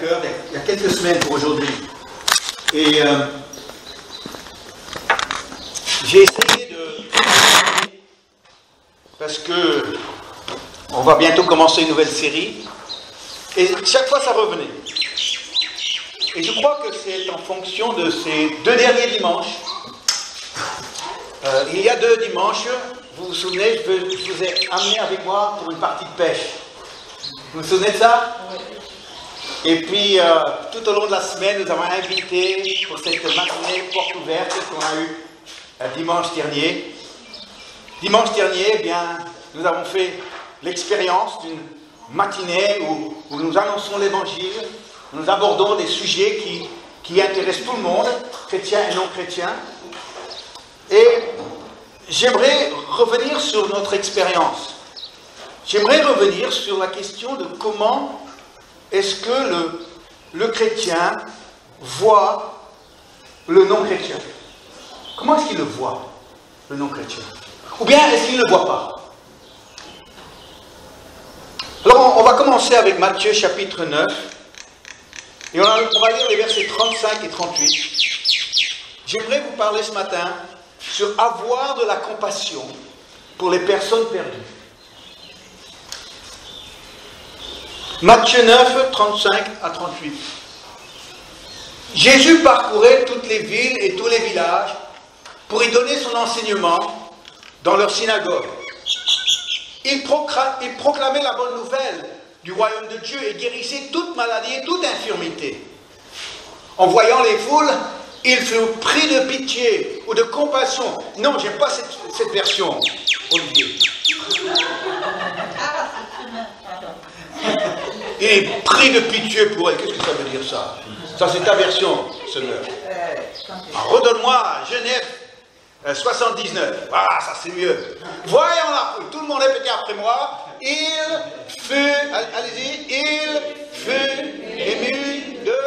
cœur il y a quelques semaines pour aujourd'hui. Et j'ai essayé de... Parce que on va bientôt commencer une nouvelle série. Et chaque fois, ça revenait. Et je crois que c'est en fonction de ces 2 derniers dimanches. Il y a 2 dimanches, vous vous souvenez, je vous ai amené avec moi pour une partie de pêche. Vous vous souvenez de ça? Et puis, tout au long de la semaine, nous avons invité pour cette matinée porte ouverte qu'on a eue dimanche dernier. Dimanche dernier, eh bien, nous avons fait l'expérience d'une matinée où nous annonçons l'évangile, nous abordons des sujets qui intéressent tout le monde, chrétiens et non chrétiens. Et j'aimerais revenir sur notre expérience. J'aimerais revenir sur la question de comment est-ce que le chrétien voit le non-chrétien. Comment est-ce qu'il le voit, le non-chrétien? Ou bien est-ce qu'il ne le voit pas? Alors on va commencer avec Matthieu chapitre 9. Et on va lire les versets 35 et 38. J'aimerais vous parler ce matin sur avoir de la compassion pour les personnes perdues. Matthieu 9, 35 à 38. Jésus parcourait toutes les villes et tous les villages pour y donner son enseignement dans leur synagogue. Il proclamait la bonne nouvelle du royaume de Dieu et guérissait toute maladie et toute infirmité. En voyant les foules, il fut pris de pitié ou de compassion. Non, j'aime pas cette version, Olivier. Il est pris de pitié pour elle. Qu'est-ce que ça veut dire ça? Ça, c'est ta version, seigneur. Redonne-moi Genève 79. Ah, ça c'est mieux. Voyons la foule. Tout le monde répétait après moi. Il fut, allez-y, il fut ému de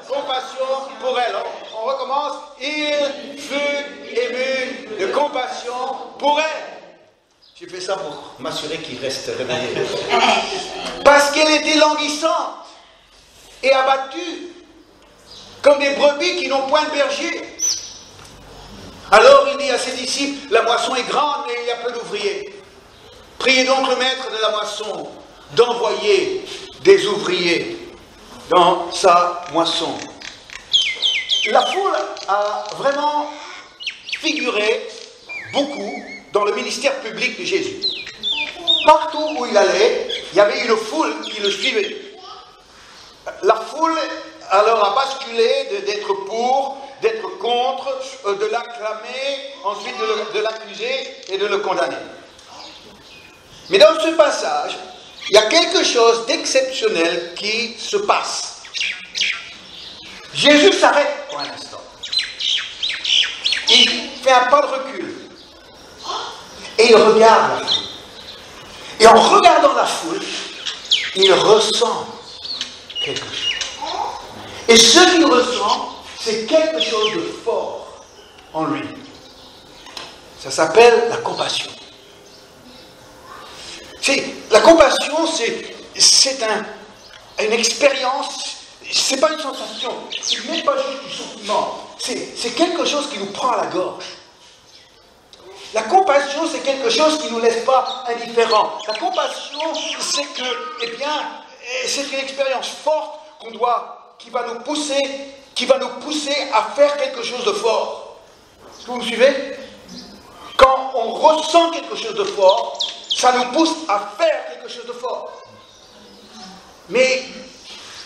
compassion pour elle. On recommence. Il fut ému de compassion pour elle. J'ai fait ça pour m'assurer qu'il reste réveillé. Parce qu'elle était languissante et abattue, comme des brebis qui n'ont point de berger. Alors il dit à ses disciples, la moisson est grande, mais il y a peu d'ouvriers. Priez donc le maître de la moisson d'envoyer des ouvriers dans sa moisson. La foule a vraiment figuré beaucoup dans le ministère public de Jésus. Partout où il allait, il y avait une foule qui le suivait. La foule alors a basculé d'être pour, d'être contre, de l'acclamer, ensuite de l'accuser et de le condamner. Mais dans ce passage, il y a quelque chose d'exceptionnel qui se passe. Jésus s'arrête pour un instant. Il fait un pas de recul. Et il regarde la foule. Et en regardant la foule, il ressent quelque chose. Et ce qu'il ressent, c'est quelque chose de fort en lui. Ça s'appelle la compassion. La compassion, c'est une expérience, c'est pas une sensation, c'est même pas juste du sentiment, c'est quelque chose qui nous prend à la gorge. La compassion, c'est quelque chose qui ne nous laisse pas indifférents. La compassion, c'est que, eh bien, c'est une expérience forte qui va nous pousser à faire quelque chose de fort. Est-ce que vous me suivez? Quand on ressent quelque chose de fort, ça nous pousse à faire quelque chose de fort. Mais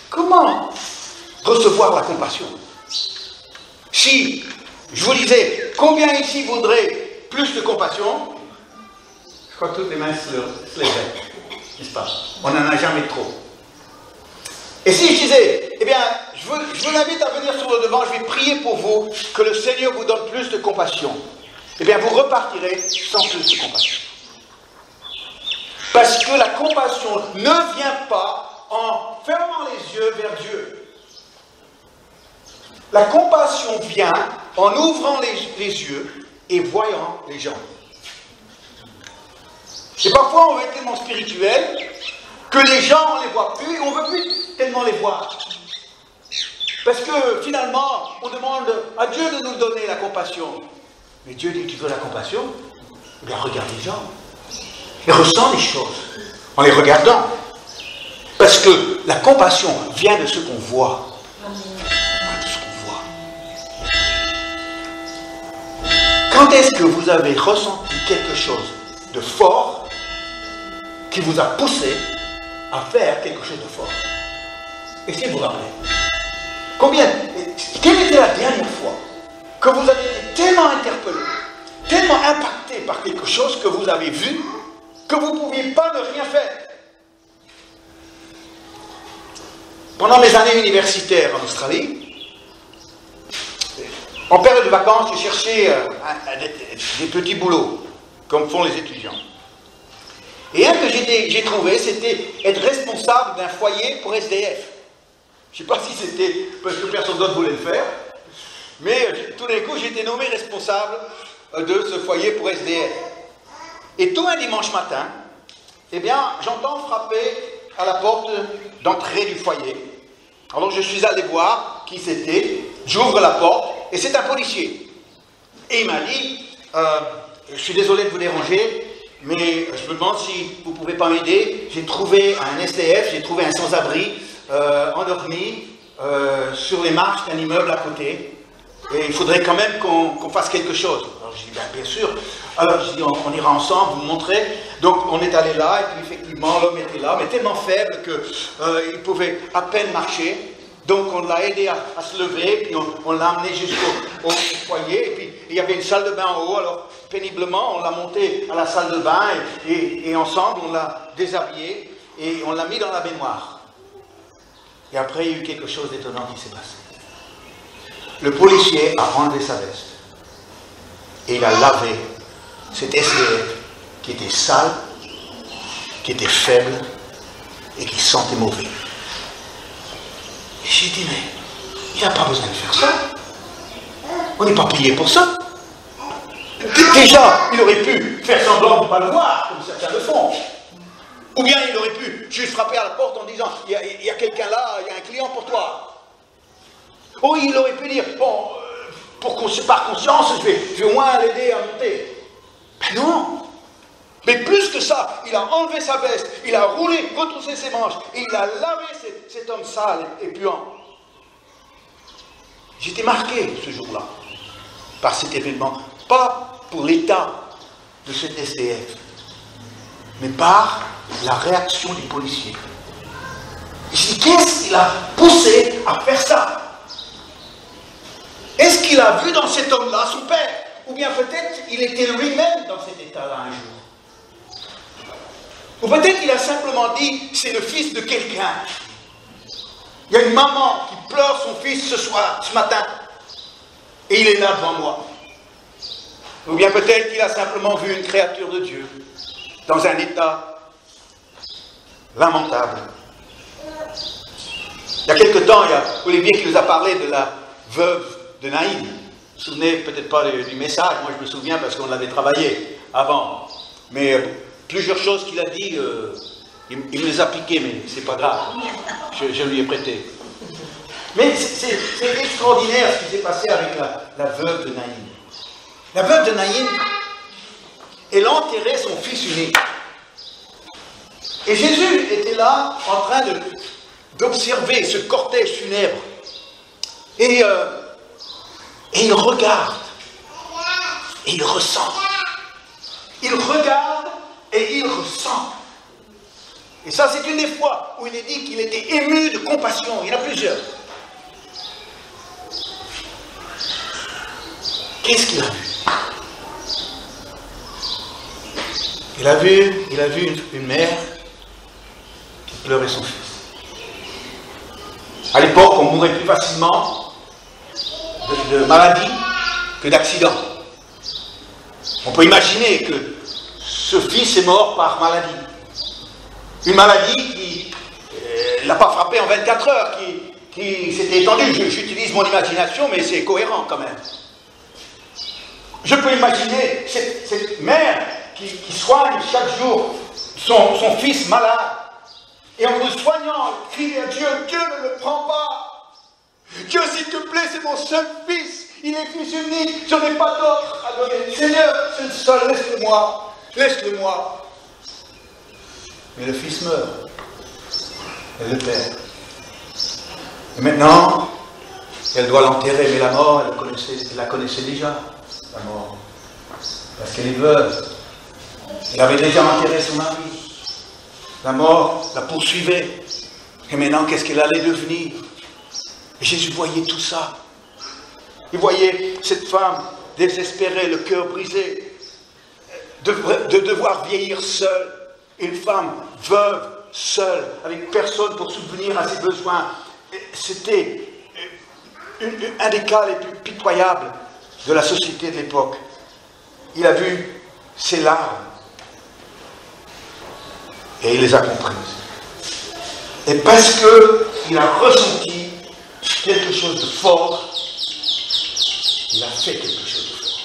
comment recevoir la compassion? Si je vous disais, combien ici voudraient plus de compassion? Je crois que toutes les mains se lèveraient, n'est-ce pas? On n'en a jamais trop. Et si je disais, eh bien, je vous invite à venir sur le devant, je vais prier pour vous, que le Seigneur vous donne plus de compassion. Eh bien, vous repartirez sans plus de compassion. Parce que la compassion ne vient pas en fermant les yeux vers Dieu. La compassion vient en ouvrant les yeux et voyant les gens. Et parfois, on veut être tellement spirituel que les gens, on ne les voit plus et on ne veut plus tellement les voir. Parce que finalement, on demande à Dieu de nous donner la compassion. Mais Dieu dit, tu veux la compassion? Eh bien, regarde les gens. Et ressens les choses en les regardant. Parce que la compassion vient de ce qu'on voit. De ce qu'on voit. Quand est-ce que vous avez ressenti quelque chose de fort qui vous a poussé à faire quelque chose de fort? Essayez de vous rappeler. Quelle était la dernière fois que vous avez été tellement interpellé, tellement impacté par quelque chose que vous avez vu, que vous ne pouviez pas ne rien faire? Pendant mes années universitaires en Australie, en période de vacances, j'ai cherché des petits boulots, comme font les étudiants. Et un que j'ai trouvé, c'était être responsable d'un foyer pour SDF. Je ne sais pas si c'était parce que personne d'autre voulait le faire, mais tout d'un coup, j'ai été nommé responsable de ce foyer pour SDF. Et tout un dimanche matin, eh bien, j'entends frapper à la porte d'entrée du foyer. Alors je suis allé voir qui c'était, j'ouvre la porte, et c'est un policier. Et il m'a dit, je suis désolé de vous déranger, mais je me demande si vous ne pouvez pas m'aider. J'ai trouvé un SDF, j'ai trouvé un sans-abri, endormi sur les marches d'un immeuble à côté, et il faudrait quand même qu'on fasse quelque chose. Alors je dis bien sûr. Alors je dis on ira ensemble, vous me montrez. Donc on est allé là, et puis effectivement l'homme était là, mais tellement faible qu'il pouvait à peine marcher. Donc on l'a aidé à se lever, puis on l'a amené jusqu'au foyer, et puis il y avait une salle de bain en haut. Alors péniblement on l'a monté à la salle de bain, et ensemble on l'a déshabillé et on l'a mis dans la baignoire. Et après, il y a eu quelque chose d'étonnant qui s'est passé. Le policier a enlevé sa veste et il a lavé cet SDF qui était sale, qui était faible et qui sentait mauvais. Et j'ai dit, mais il n'a pas besoin de faire ça. On n'est pas payé pour ça. Déjà, il aurait pu faire semblant de ne pas le voir, comme certains le font. Ou bien il aurait pu juste frapper à la porte en disant il y a quelqu'un là, il y a un client pour toi. Ou il aurait pu dire bon, par conscience, je vais au moins l'aider à monter. Mais non. Mais plus que ça, il a enlevé sa veste, il a roulé, retroussé ses manches, et il a lavé cet homme sale et puant. J'étais marqué ce jour-là par cet événement, pas pour l'état de cet SDF, mais par la réaction du policier. Je dis, qu'est-ce qui l'a poussé à faire ça? Est-ce qu'il a vu dans cet homme-là son père? Ou bien peut-être il était lui-même dans cet état-là un jour. Ou peut-être il a simplement dit, c'est le fils de quelqu'un. Il y a une maman qui pleure son fils ce matin, et il est là devant moi. Ou bien peut-être qu'il a simplement vu une créature de Dieu, dans un état lamentable. Il y a quelque temps, il y a Olivier qui nous a parlé de la veuve de Naïm. Vous vous souvenez peut-être pas du message, moi je me souviens parce qu'on l'avait travaillé avant. Mais plusieurs choses qu'il a dit, il me les a piquées, mais c'est pas grave. Je lui ai prêté. Mais c'est extraordinaire ce qui s'est passé avec la veuve de Naïm. La veuve de Naïm, elle enterrait son fils unique. Et Jésus était là en train d'observer ce cortège funèbre. Et il regarde. Et il ressent. Il regarde et il ressent. Et ça, c'est une des fois où il est dit qu'il était ému de compassion. Il y en a plusieurs. Qu'est-ce qu'il a vu? Il a vu une mère qui pleurait son fils. À l'époque, on mourait plus facilement de maladie que d'accident. On peut imaginer que ce fils est mort par maladie. Une maladie qui ne l'a pas frappé en 24 heures, qui s'était étendue. J'utilise mon imagination, mais c'est cohérent quand même. Je peux imaginer cette mère qui soigne chaque jour son fils malade. Et en le soignant, elle crie à Dieu, Dieu ne le prend pas. Dieu te plaît, c'est mon seul fils. Il est fils unique, je n'ai pas d'autre à donner. Seigneur, c'est le seul, laisse-le-moi. Laisse-le-moi. Mais le fils meurt. Elle le perd. Et maintenant, elle doit l'enterrer. Mais la mort, elle la connaissait déjà, la mort. Parce qu'elle est veuve. Elle avait déjà enterré son mari. La mort la poursuivait. Et maintenant, qu'est-ce qu'elle allait devenir? Et Jésus voyait tout ça. Il voyait cette femme désespérée, le cœur brisé, de devoir vieillir seule. Une femme veuve, seule, avec personne pour subvenir à ses besoins. C'était un des cas les plus pitoyables de la société de l'époque. Il a vu ses larmes et il les a comprises. Et parce qu'il a ressenti quelque chose de fort, il a fait quelque chose de fort.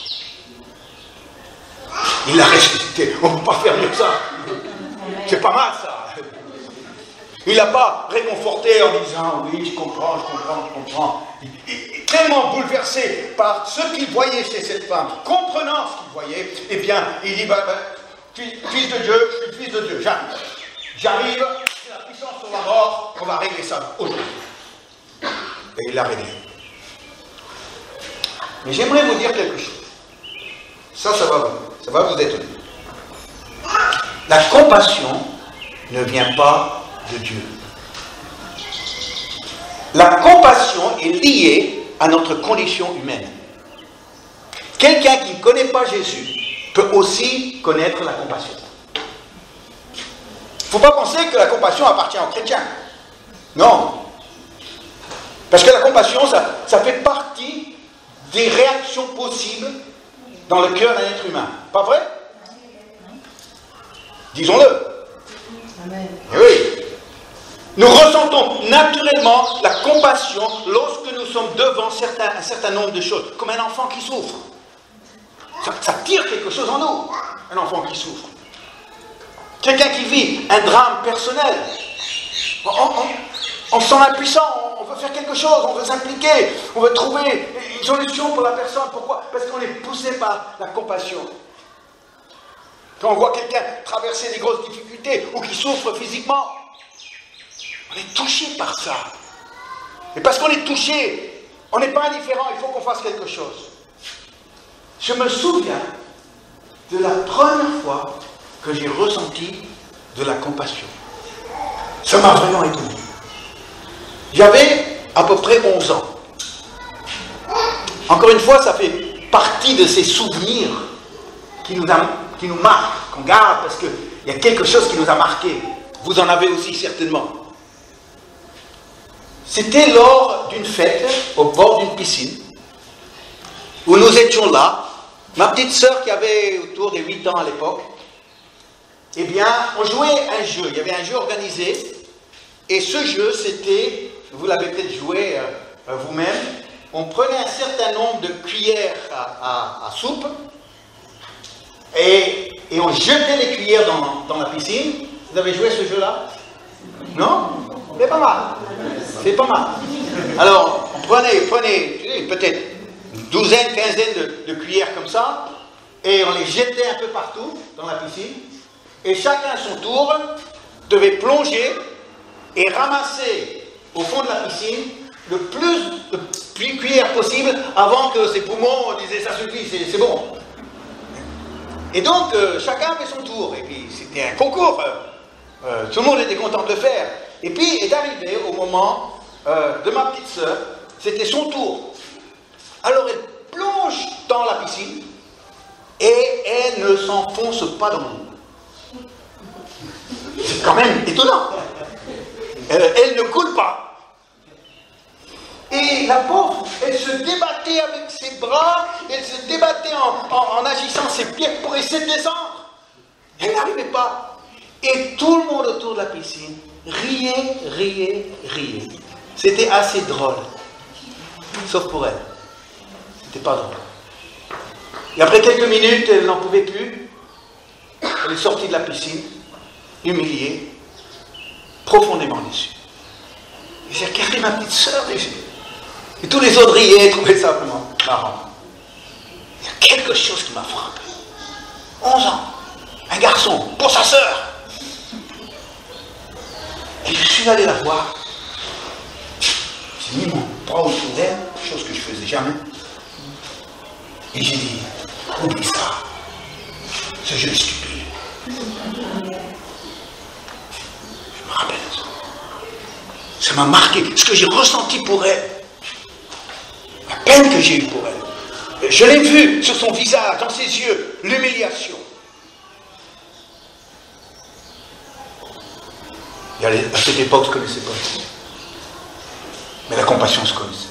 Il l'a ressuscité. On ne peut pas faire mieux que ça. C'est pas mal ça. Il n'a pas réconforté en disant oui, je comprends. Il est tellement bouleversé par ce qu'il voyait chez cette femme, comprenant ce qu'il voyait, eh bien, il dit fils de Dieu, je suis le fils de Dieu, j'arrive, c'est la puissance sur la mort, on va régler ça aujourd'hui. Et il l'a réglé. Mais j'aimerais vous dire quelque chose. Ça va vous étonner. La compassion ne vient pas de Dieu. La compassion est liée à notre condition humaine. Quelqu'un qui ne connaît pas Jésus peut aussi connaître la compassion. Il ne faut pas penser que la compassion appartient aux chrétiens. Non. Parce que la compassion, ça fait partie des réactions possibles dans le cœur d'un être humain. Pas vrai? Disons-le. Amen. Et oui. Nous ressentons naturellement la compassion lorsque nous sommes devant un certain nombre de choses, comme un enfant qui souffre. Ça tire quelque chose en nous, un enfant qui souffre. Quelqu'un qui vit un drame personnel. On se sent impuissant, on veut faire quelque chose, on veut s'impliquer, on veut trouver une solution pour la personne. Pourquoi? Parce qu'on est poussé par la compassion. Quand on voit quelqu'un traverser des grosses difficultés ou qui souffre physiquement, on est touché par ça. Et parce qu'on est touché, on n'est pas indifférent, il faut qu'on fasse quelque chose. Je me souviens de la première fois que j'ai ressenti de la compassion. Ça m'a vraiment étonné. J'avais à peu près 11 ans. Encore une fois, ça fait partie de ces souvenirs qui nous marquent, qu'on garde, parce qu'il y a quelque chose qui nous a marqués. Vous en avez aussi certainement. C'était lors d'une fête au bord d'une piscine où nous étions là. Ma petite sœur qui avait autour de 8 ans à l'époque, eh bien, on jouait un jeu. Il y avait un jeu organisé. Et ce jeu, c'était, vous l'avez peut-être joué vous-même, on prenait un certain nombre de cuillères à soupe et on jetait les cuillères dans la piscine. Vous avez joué ce jeu-là? Non? C'est pas mal. C'est pas mal. Alors, on prenait peut-être une douzaine, quinzaine de cuillères comme ça, et on les jetait un peu partout dans la piscine, et chacun à son tour devait plonger et ramasser au fond de la piscine le plus de cuillères possible avant que ses poumons disaient ça suffit, c'est bon. Et donc, chacun avait son tour, et puis c'était un concours, tout le monde était content de le faire. Et puis est arrivé au moment de ma petite sœur, c'était son tour. Alors elle plonge dans la piscine et elle ne s'enfonce pas dans l'eau. C'est quand même étonnant. Elle ne coule pas. Et la pauvre, elle se débattait avec ses bras, elle se débattait en agissant ses pieds pour essayer de descendre. Elle n'arrivait pas. Et tout le monde autour de la piscine riait. C'était assez drôle. Sauf pour elle. C'était pas drôle. Et après quelques minutes, elle n'en pouvait plus. Elle est sortie de la piscine, humiliée, profondément déçue. J'ai regardé ma petite sœur et Et tous les autres riaient, trouvaient ça vraiment marrant. Il y a quelque chose qui m'a frappé. 11 ans, un garçon, pour sa sœur. Et je suis allé la voir. J'ai mis mon bras autour d'elle, chose que je ne faisais jamais. Et j'ai dit, oublie ça. Ce jeu est stupide. Je me rappelle ça. Ça m'a marqué. Ce que j'ai ressenti pour elle. La peine que j'ai eue pour elle. Je l'ai vu sur son visage, dans ses yeux, l'humiliation. À cette époque, je ne connaissais pas. Mais la compassion se connaissait.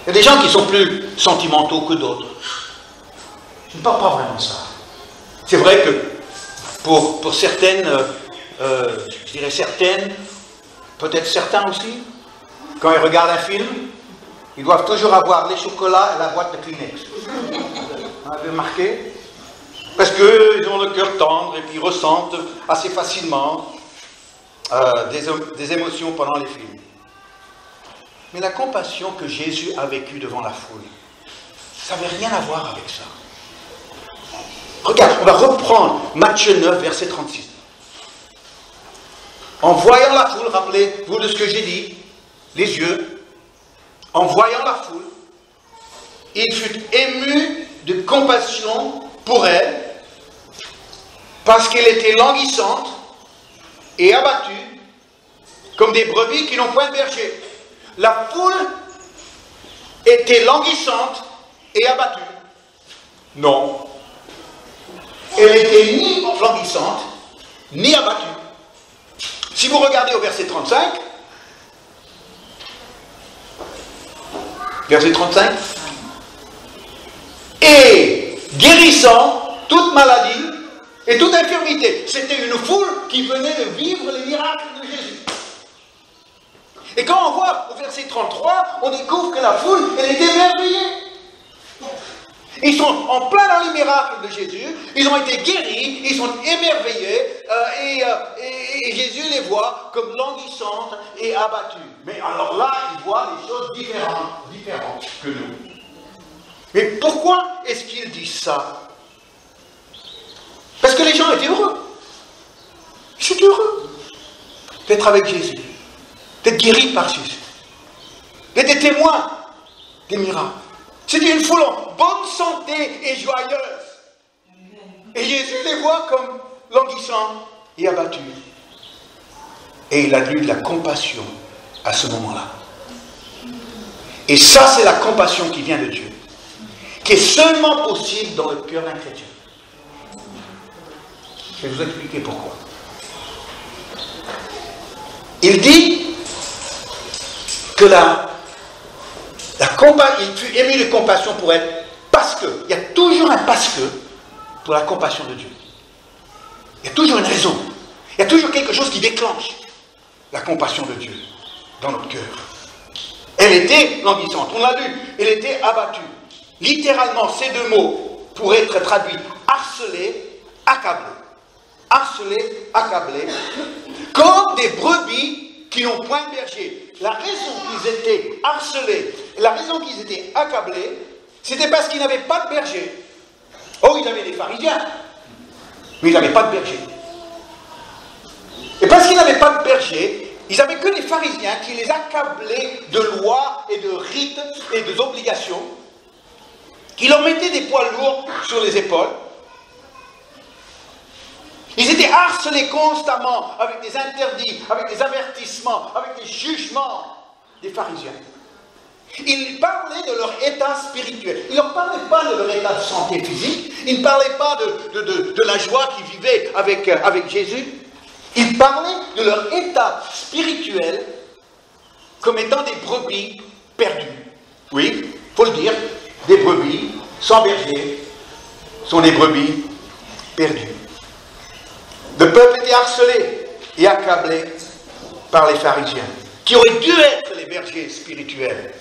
Il y a des gens qui sont plus sentimentaux que d'autres. Je ne parle pas vraiment de ça. C'est vrai que pour certaines, je dirais certaines, peut-être certains aussi, quand ils regardent un film, ils doivent toujours avoir les chocolats et la boîte de Kleenex. Vous avez remarqué? Parce qu'ils ont le cœur tendre et puis ils ressentent assez facilement des émotions pendant les films. Mais la compassion que Jésus a vécue devant la foule, ça n'avait rien à voir avec ça. Regarde, on va reprendre Matthieu 9, verset 36. En voyant la foule, rappelez-vous de ce que j'ai dit, les yeux, en voyant la foule, il fut ému de compassion pour elle, parce qu'elle était languissante et abattue, comme des brebis qui n'ont point de berger. La foule était languissante et abattue. Non. Elle n'était ni languissante, ni abattue. Si vous regardez au verset 35, et guérissant toute maladie et toute infirmité. C'était une foule qui venait de vivre les miracles de Jésus. Et quand on voit au verset 33, on découvre que la foule, elle est émerveillée. Ils sont en plein dans les miracles de Jésus, ils ont été guéris, ils sont émerveillés, et Jésus les voit comme languissantes et abattues. Mais alors là, ils voient des choses différentes que nous. Mais pourquoi est-ce qu'il dit ça? Parce que les gens étaient heureux. Ils étaient heureux d'être avec Jésus, d'être guéris par Jésus, d'être des témoins des miracles. C'était une foule en bonne santé et joyeuse. Et Jésus les voit comme languissants et abattus. Et il a eu de la compassion à ce moment-là. Et ça, c'est la compassion qui vient de Dieu, qui est seulement possible dans le cœur d'un chrétien. Je vais vous expliquer pourquoi. Il dit que il fut ému de compassion pour elle, parce que, il y a toujours un parce que pour la compassion de Dieu. Il y a toujours une raison. Il y a toujours quelque chose qui déclenche la compassion de Dieu dans notre cœur. Elle était languissante, on l'a lu, elle était abattue. Littéralement, ces deux mots pourraient être traduits harcelée, accablée. Harcelée, accablée, comme des brebis qui n'ont point de berger. La raison qu'ils étaient harcelés, la raison qu'ils étaient accablés, c'était parce qu'ils n'avaient pas de berger. Oh, ils avaient des pharisiens, mais ils n'avaient pas de berger. Et parce qu'ils n'avaient pas de berger, ils n'avaient que des pharisiens qui les accablaient de lois et de rites et d'obligations, qui leur mettaient des poids lourds sur les épaules. Ils étaient harcelés constamment avec des interdits, avec des avertissements, avec des jugements des pharisiens. Ils parlaient de leur état spirituel. Ils ne leur parlaient pas de leur état de santé physique. Ils ne parlaient pas de la joie qu'ils vivaient avec Jésus. Ils parlaient de leur état spirituel comme étant des brebis perdues. Oui, il faut le dire, des brebis sans berger sont des brebis perdues. Le peuple était harcelé et accablé par les pharisiens, qui auraient dû être les bergers spirituels.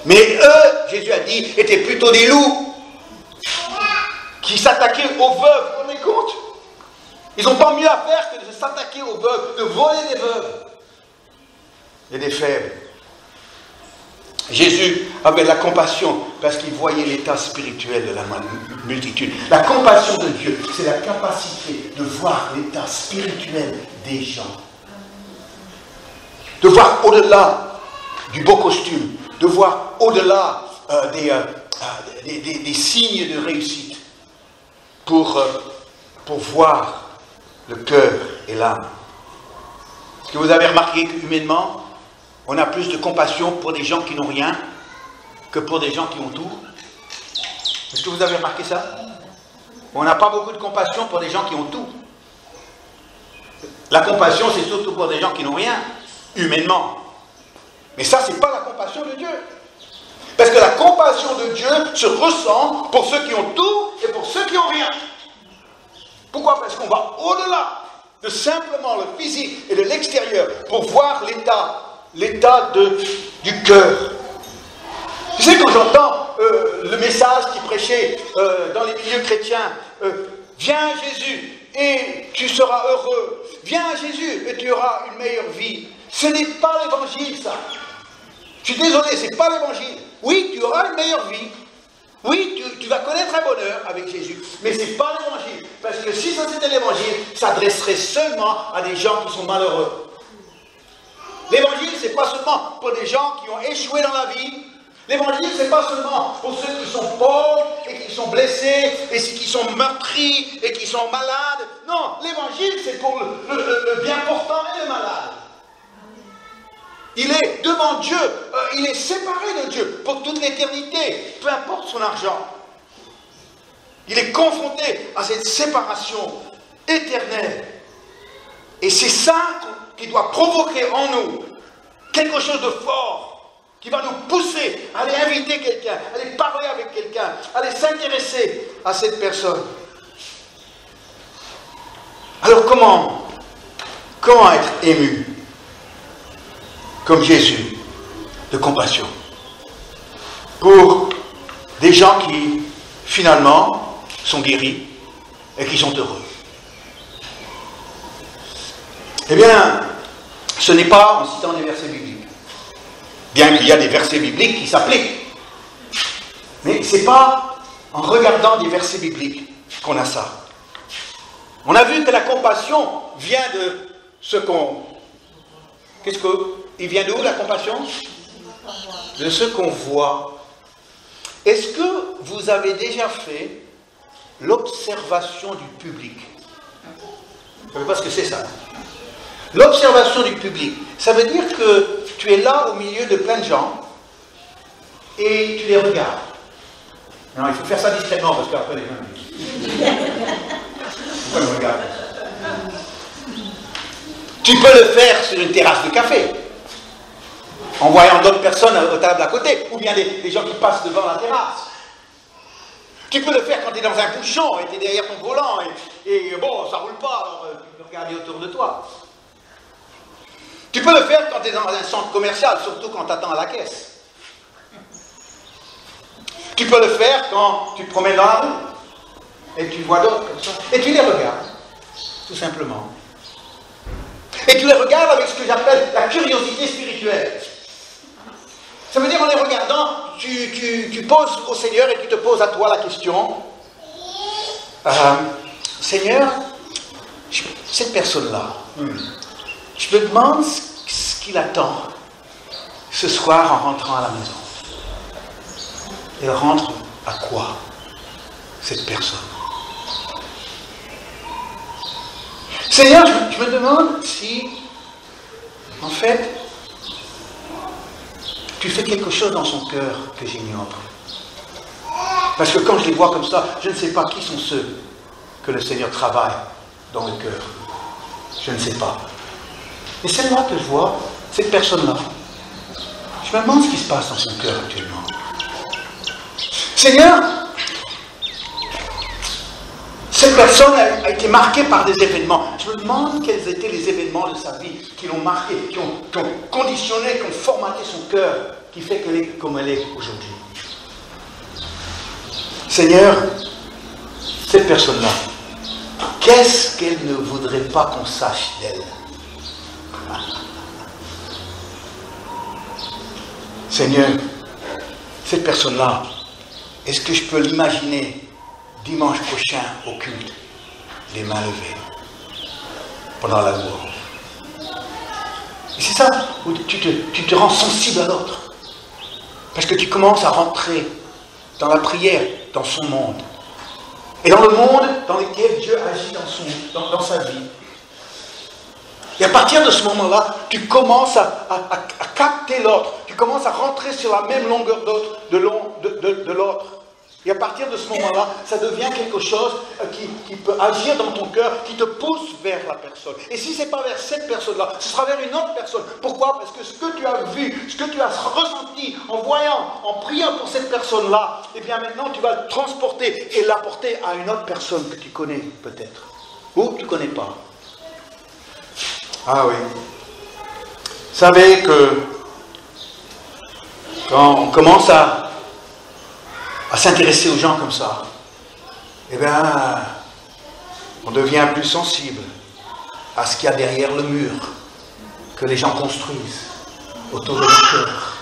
Mais eux, Jésus a dit, étaient plutôt des loups qui s'attaquaient aux veuves. Vous vous rendez compte? Ils n'ont pas mieux à faire que de s'attaquer aux veuves, de voler des veuves et des faibles. Jésus avait la compassion parce qu'il voyait l'état spirituel de la multitude. La compassion de Dieu, c'est la capacité de voir l'état spirituel des gens. De voir au-delà du beau costume, de voir au-delà des signes de réussite pour voir le cœur et l'âme. Est-ce que vous avez remarqué qu'humainement, on a plus de compassion pour des gens qui n'ont rien que pour des gens qui ont tout? Est-ce que vous avez remarqué ça? On n'a pas beaucoup de compassion pour des gens qui ont tout. La compassion, c'est surtout pour des gens qui n'ont rien, humainement. Mais ça, ce n'est pas la compassion de Dieu. Parce que la compassion de Dieu se ressent pour ceux qui ont tout et pour ceux qui n'ont rien. Pourquoi? Parce qu'on va au-delà de simplement le physique et de l'extérieur pour voir l'état du cœur. Tu sais, quand j'entends le message qui prêchait dans les milieux chrétiens, viens Jésus et tu seras heureux, viens Jésus et tu auras une meilleure vie. Ce n'est pas l'évangile, ça. Je suis désolé, ce n'est pas l'évangile. Oui, tu auras une meilleure vie. Oui, tu vas connaître un bonheur avec Jésus. Mais ce n'est pas l'évangile. Parce que si ça c'était l'évangile, ça s'adresserait seulement à des gens qui sont malheureux. L'évangile, ce n'est pas seulement pour des gens qui ont échoué dans la vie. L'évangile, ce n'est pas seulement pour ceux qui sont pauvres et qui sont blessés et qui sont meurtris et qui sont malades. Non, l'évangile, c'est pour le bien portant et le malade. Il est devant Dieu, il est séparé de Dieu pour toute l'éternité, peu importe son argent. Il est confronté à cette séparation éternelle. Et c'est ça qui doit provoquer en nous quelque chose de fort, qui va nous pousser à aller inviter quelqu'un, à aller parler avec quelqu'un, à aller s'intéresser à cette personne. Alors comment être ému comme Jésus de compassion pour des gens qui finalement sont guéris et qui sont heureux? Eh bien, ce n'est pas en citant des versets bibliques, bien qu'il y a des versets bibliques qui s'appliquent, mais ce n'est pas en regardant des versets bibliques qu'on a ça. On a vu que la compassion vient de ce qu'on... Il vient de où, la compassion? De ce qu'on voit. Est-ce que vous avez déjà fait l'observation du public? Vous ne savez pas ce que c'est, ça? L'observation du public, ça veut dire que tu es là au milieu de plein de gens et tu les regardes. Non, il faut faire ça discrètement parce qu'après les gens disent... Pourquoi ils me regardent? Tu peux le faire sur une terrasse de café, en voyant d'autres personnes aux tables à côté, ou bien des gens qui passent devant la terrasse. Tu peux le faire quand tu es dans un bouchon et tu es derrière ton volant et bon, ça ne roule pas, alors tu peux regarder autour de toi. Tu peux le faire quand tu es dans un centre commercial, surtout quand tu attends à la caisse. Tu peux le faire quand tu te promènes dans la rue et tu vois d'autres comme ça, et tu les regardes, tout simplement. Et tu les regardes avec ce que j'appelle la curiosité spirituelle. Ça veut dire, en les regardant, tu poses au Seigneur et tu te poses à toi la question. Seigneur, cette personne-là, je me demande ce qu'il attend ce soir en rentrant à la maison. Elle rentre à quoi, cette personne? Seigneur, je me demande si, en fait, tu fais quelque chose dans son cœur que j'ignore. Parce que quand je les vois comme ça, je ne sais pas qui sont ceux que le Seigneur travaille dans le cœur. Je ne sais pas. Et c'est moi que je vois, cette personne-là. Je me demande ce qui se passe dans son cœur actuellement. Seigneur, cette personne a été marquée par des événements. Je me demande quels étaient les événements de sa vie qui l'ont marquée, qui ont conditionné, qui ont formaté son cœur, qui fait qu'elle est comme elle est aujourd'hui. Seigneur, cette personne-là, qu'est-ce qu'elle ne voudrait pas qu'on sache d'elle? Seigneur, cette personne-là, est-ce que je peux l'imaginer dimanche prochain au culte, les mains levées, pendant la louange? Et c'est ça où tu te rends sensible à l'autre. Parce que tu commences à rentrer dans la prière, dans son monde. Et dans le monde dans lequel Dieu agit dans sa vie. Et à partir de ce moment-là, tu commences à capter l'autre. Tu commences à rentrer sur la même longueur de l'autre. Et à partir de ce moment-là, ça devient quelque chose qui peut agir dans ton cœur, qui te pousse vers la personne. Et si ce n'est pas vers cette personne-là, ce sera vers une autre personne. Pourquoi? Parce que ce que tu as vu, ce que tu as ressenti en voyant, en priant pour cette personne-là, eh bien maintenant tu vas le transporter et l'apporter à une autre personne que tu connais peut-être. Ou que tu ne connais pas. Ah oui. Vous savez que quand on commence à s'intéresser aux gens comme ça, eh bien, on devient plus sensible à ce qu'il y a derrière le mur que les gens construisent autour de leur cœur.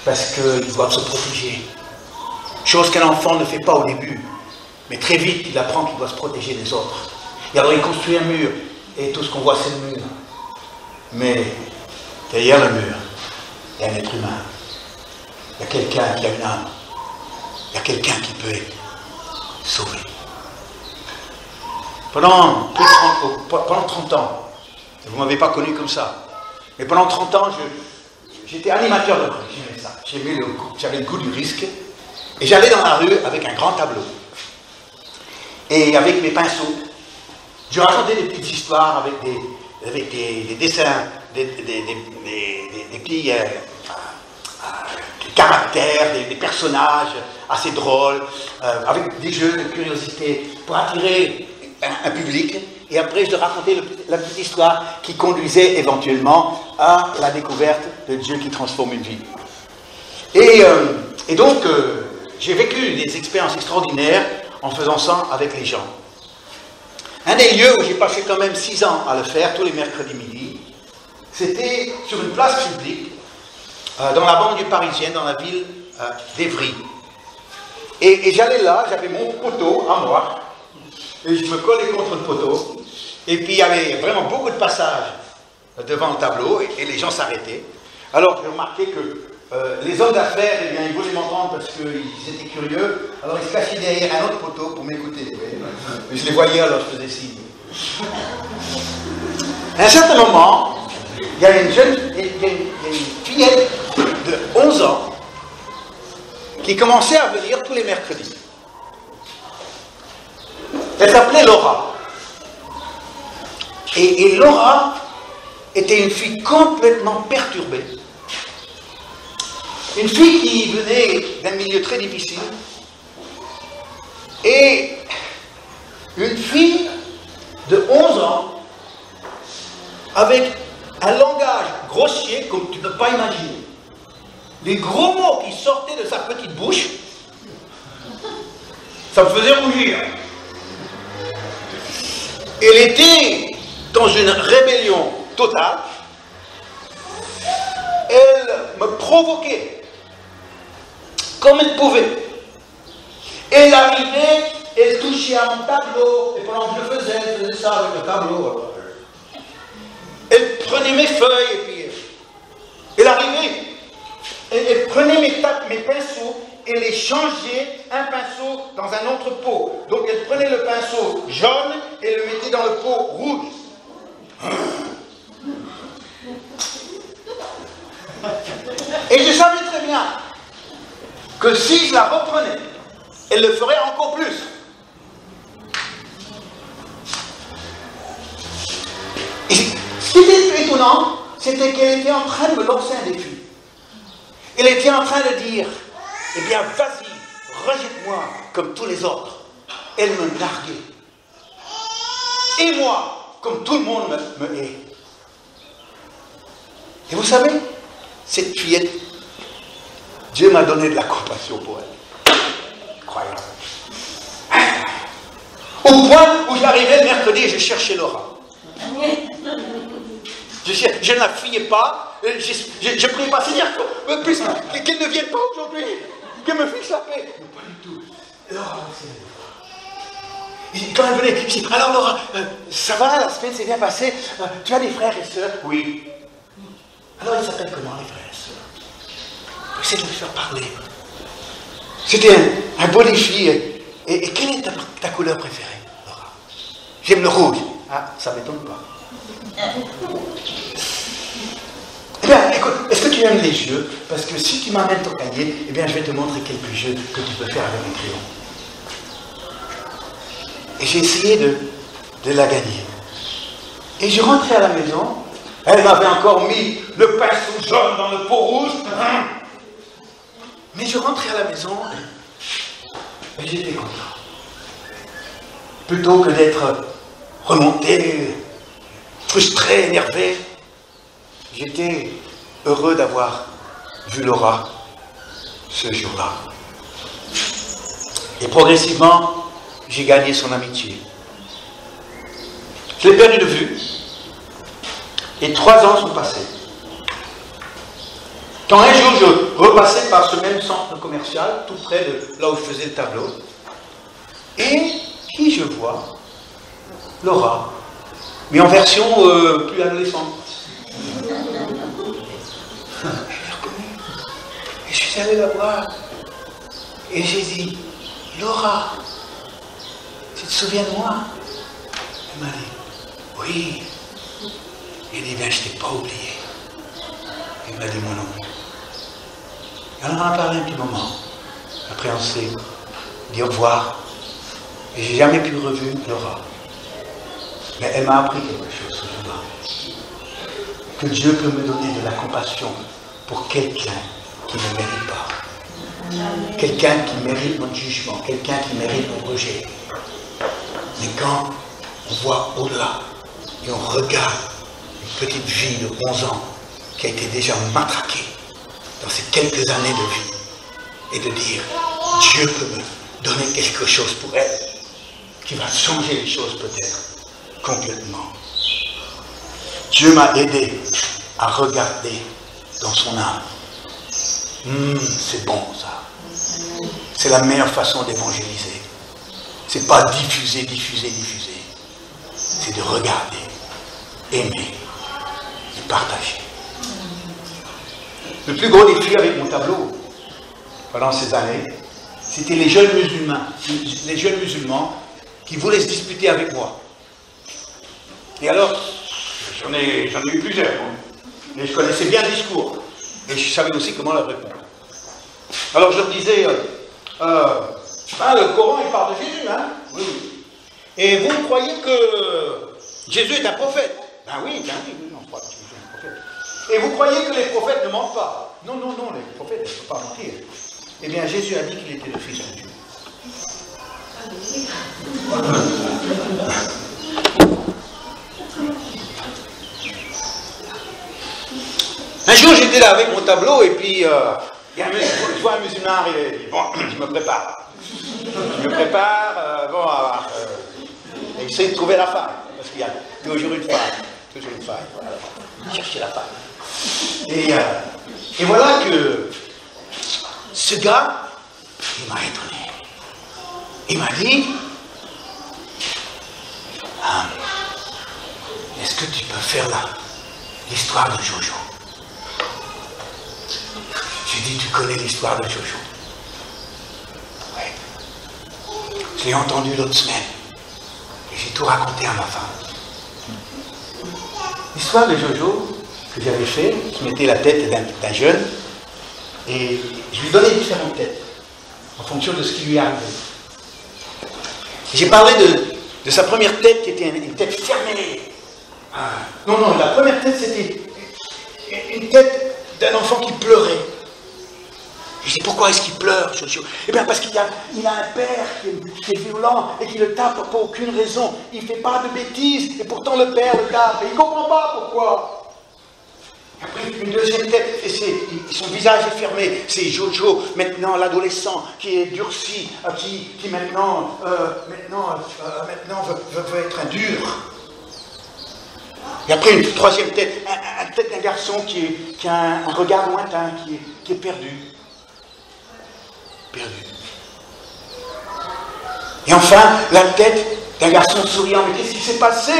Parce qu'ils doivent se protéger. Chose qu'un enfant ne fait pas au début. Mais très vite, il apprend qu'il doit se protéger des autres. Et alors il construit un mur. Et tout ce qu'on voit, c'est le mur. Mais derrière le mur, il y a un être humain. Il y a quelqu'un qui a une âme. Il y a quelqu'un qui peut être sauvé. Pendant 30 ans, vous ne m'avez pas connu comme ça, mais pendant 30 ans, j'étais animateur de rue, j'aimais ça. J'avais le goût du risque, et j'allais dans la rue avec un grand tableau. Et avec mes pinceaux, je racontais des petites histoires avec des dessins, des petits des caractères, des personnages assez drôles, avec des jeux de curiosité pour attirer un public. Et après, je racontais la petite histoire qui conduisait éventuellement à la découverte de Dieu qui transforme une vie. Et donc, j'ai vécu des expériences extraordinaires en faisant ça avec les gens. Un des lieux où j'ai passé quand même 6 ans à le faire, tous les mercredis midi, c'était sur une place publique, dans la banlieue parisienne, dans la ville d'Évry. Et j'allais là, j'avais mon poteau à moi, et je me collais contre le poteau, et puis il y avait vraiment beaucoup de passages devant le tableau, et les gens s'arrêtaient. Alors j'ai remarqué que les hommes d'affaires, eh bien, ils voulaient m'entendre parce qu'ils étaient curieux, alors ils se cachaient derrière un autre poteau pour m'écouter. Mais je les voyais, alors je faisais signe. À un certain moment, il y a une fillette de 11 ans qui commençait à venir tous les mercredis. Elle s'appelait Laura. Et Laura était une fille complètement perturbée. Une fille qui venait d'un milieu très difficile. Et une fille de 11 ans avec un langage grossier comme tu ne peux pas imaginer. Les gros mots qui sortaient de sa petite bouche, ça me faisait rougir. Elle était dans une rébellion totale. Elle me provoquait comme elle pouvait. Elle arrivait, elle touchait à mon tableau, et pendant que je faisais, elle faisait ça avec le tableau. Elle prenait mes feuilles, et puis elle arrivait, elle prenait mes pinceaux, et les changeait un pinceau dans un autre pot. Donc elle prenait le pinceau jaune, et le mettait dans le pot rouge. Et je savais très bien que si je la reprenais, elle le ferait encore plus. Et ce qui était étonnant, c'était qu'elle était en train de me lancer un défi. Elle était en train de dire, eh bien, vas-y, rejette-moi comme tous les autres. Elle me narguait. Et moi, comme tout le monde me hait. Et vous savez, cette fillette, Dieu m'a donné de la compassion pour elle. Incroyable. Au point où j'arrivais le mercredi et je cherchais Laura. Je ne la fuyais pas, Je prie pas, Seigneur, qu'elle ne vienne pas aujourd'hui, qu'elle me fiche la paix. Mais pas du tout. Laura, quand elle venait, je dis, alors Laura, ça va, la semaine s'est bien passée, tu as des frères et sœurs? Oui. Alors ils s'appellent comment les frères et sœurs? Essaie de les faire parler. C'était un beau défi. Et quelle est ta couleur préférée, Laura? J'aime le rouge. Ah, ça ne m'étonne pas. Eh bien, écoute, est-ce que tu aimes les jeux? Parce que si tu m'amènes ton cahier, eh bien, je vais te montrer quelques jeux que tu peux faire avec un crayon. Et j'ai essayé de la gagner. Et je rentrais à la maison. Elle m'avait encore mis le pinceau jaune dans le pot rouge. Mais je rentrais à la maison et j'étais content. Plutôt que d'être remonté, frustré, énervé, j'étais heureux d'avoir vu Laura ce jour-là. Et progressivement, j'ai gagné son amitié. Je l'ai perdu de vue. Et 3 ans sont passés. Quand un jour je repassais par ce même centre commercial, tout près de là où je faisais le tableau, et qui je vois? Laura, mais en version plus adolescente. Je l'ai reconnue. Et je suis allé la voir. Et j'ai dit, Laura, tu te souviens de moi? Elle m'a dit, oui. J'ai dit, bien, je ne t'ai pas oublié. Elle m'a dit mon nom. Et on en a parlé un petit moment. Après, on s'est dit au revoir. Et j'ai jamais pu revu Laura. Mais elle m'a appris quelque chose ce jour-là. Que Dieu peut me donner de la compassion pour quelqu'un qui ne mérite pas. Quelqu'un qui mérite mon jugement. Quelqu'un qui mérite mon rejet. Mais quand on voit au-delà et on regarde une petite fille de 11 ans qui a été déjà matraquée dans ces quelques années de vie et de dire Dieu peut me donner quelque chose pour elle qui va changer les choses peut-être complètement. Dieu m'a aidé à regarder dans son âme. C'est bon ça. C'est la meilleure façon d'évangéliser. C'est pas diffuser. C'est de regarder, aimer et partager. Le plus gros défi avec mon tableau, pendant ces années, c'était les jeunes musulmans qui voulaient se disputer avec moi. Et alors, j'en ai eu plusieurs. Mais je connaissais bien le discours. Et je savais aussi comment leur répondre. Alors je leur disais, le Coran, il parle de Jésus, hein? Oui. Et vous croyez que Jésus est un prophète? Ben oui, non, pas Jésus est un prophète. Et vous croyez que les prophètes ne mentent pas? Non, les prophètes ne peuvent pas mentir. Eh bien, Jésus a dit qu'il était le Fils de Dieu. Un jour, j'étais là avec mon tableau et puis je vois un musulman arriver. Bon, je me prépare. Et j'essaie de trouver la faille. Parce qu'il y a toujours une faille. Voilà. Chercher la faille. Et voilà que ce gars, il m'a étonné. Il m'a dit, est-ce que tu peux faire l'histoire de Jojo? J'ai dit, tu connais l'histoire de Jojo? Oui. Je l'ai entendu l'autre semaine. Et j'ai tout raconté à ma femme. L'histoire de Jojo que j'avais fait, je mettais la tête d'un jeune et je lui donnais différentes têtes en fonction de ce qui lui est arrivé. J'ai parlé de sa première tête qui était une tête fermée. Non, la première tête c'était une tête d'un enfant qui pleurait. Je dis, pourquoi est-ce qu'il pleure, Jojo? Eh bien, parce qu'il a un père qui est violent et qui le tape pour aucune raison. Il ne fait pas de bêtises et pourtant le père le tape. Et il ne comprend pas pourquoi. Et après, une deuxième tête, et son visage est fermé. C'est Jojo, maintenant l'adolescent, qui est durci, qui maintenant veut être un dur. Et après, une troisième tête, une tête d'un garçon qui a un regard lointain, qui est perdu. Perdu. Et enfin, la tête d'un garçon souriant. Mais qu'est-ce qui s'est passé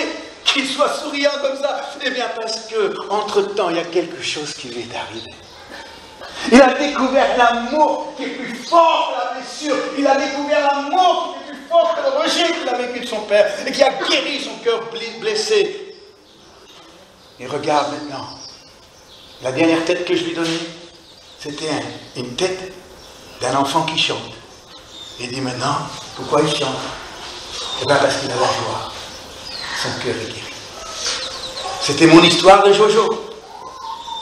qu'il soit souriant comme ça? Eh bien, parce que, entre-temps, il y a quelque chose qui lui est arrivé. Il a découvert l'amour qui est plus fort que la blessure. Il a découvert l'amour qui est plus fort que le rejet qu'il a vécu de son père et qui a guéri son cœur blessé. Et regarde maintenant, la dernière tête que je lui donnais, c'était une tête d'un enfant qui chante. Il dit maintenant, pourquoi il chante? Eh bien parce qu'il a la joie. Son cœur est guéri. C'était mon histoire de Jojo.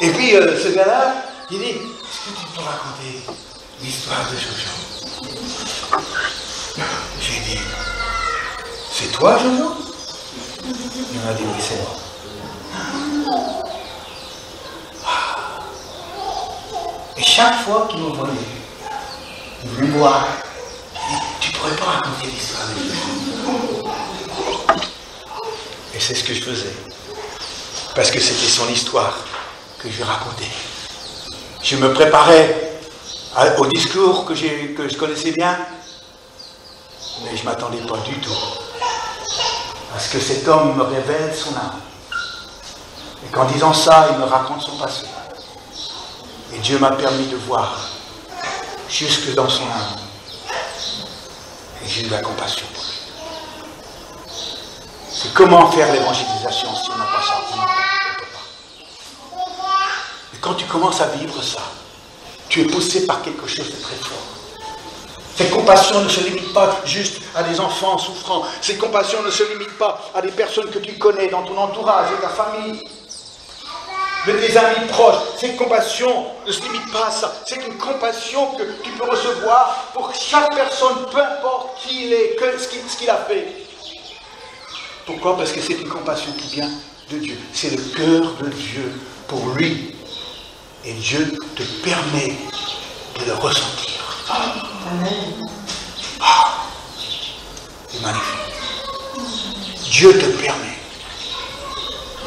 Et puis ce gars-là, il dit, est-ce que tu peux raconter l'histoire de Jojo? J'ai dit, c'est toi Jojo? Il m'a dit, oui, c'est moi. Et chaque fois qu'il me voyait, il venait me voir. Il dit, tu pourrais pas raconter l'histoire de Jojo? Et c'est ce que je faisais. Parce que c'était son histoire que je lui racontais. Je me préparais au discours que je connaissais bien, mais je ne m'attendais pas du tout. Parce que cet homme me révèle son âme. Et qu'en disant ça, il me raconte son passé. Et Dieu m'a permis de voir jusque dans son âme. Et j'ai eu la compassion pour lui. C'est comment faire l'évangélisation si on n'a pas ça? On ne peut pas. Et quand tu commences à vivre ça, tu es poussé par quelque chose de très fort. Cette compassion ne se limite pas juste à des enfants souffrants. Cette compassion ne se limite pas à des personnes que tu connais dans ton entourage, de ta famille, de tes amis proches. Cette compassion ne se limite pas à ça. C'est une compassion que tu peux recevoir pour chaque personne, peu importe qui il est, ce qu'il a fait. Pourquoi? Parce que c'est une compassion qui vient de Dieu. C'est le cœur de Dieu pour lui. Et Dieu te permet de le ressentir. Amen. Ah, c'est magnifique. Dieu te permet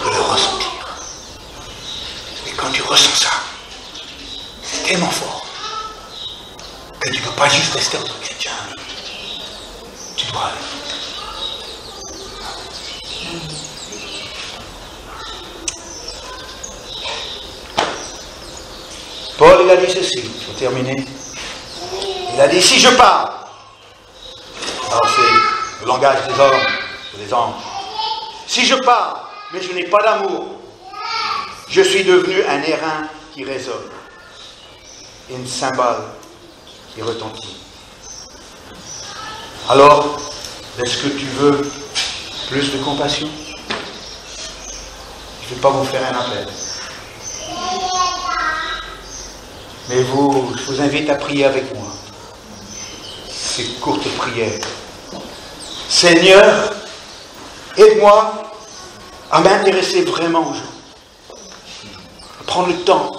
de le ressentir. Et quand tu ressens ça, c'est tellement fort que tu ne peux pas juste rester en tant que chrétien. Tu dois aller. Paul, il a dit ceci, pour terminer. Il a dit, si je parle, alors c'est le langage des hommes, des anges. Si je parle, mais je n'ai pas d'amour, je suis devenu un airain qui résonne, une cymbale qui retentit. Alors, est-ce que tu veux plus de compassion? Je ne vais pas vous faire un appel. Mais je vous invite à prier avec moi. Ces courtes prières. Seigneur, aide-moi à m'intéresser vraiment aux gens. À prendre le temps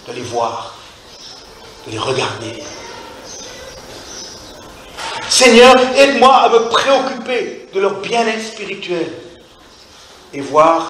de les voir, de les regarder. Seigneur, aide-moi à me préoccuper de leur bien-être spirituel et voir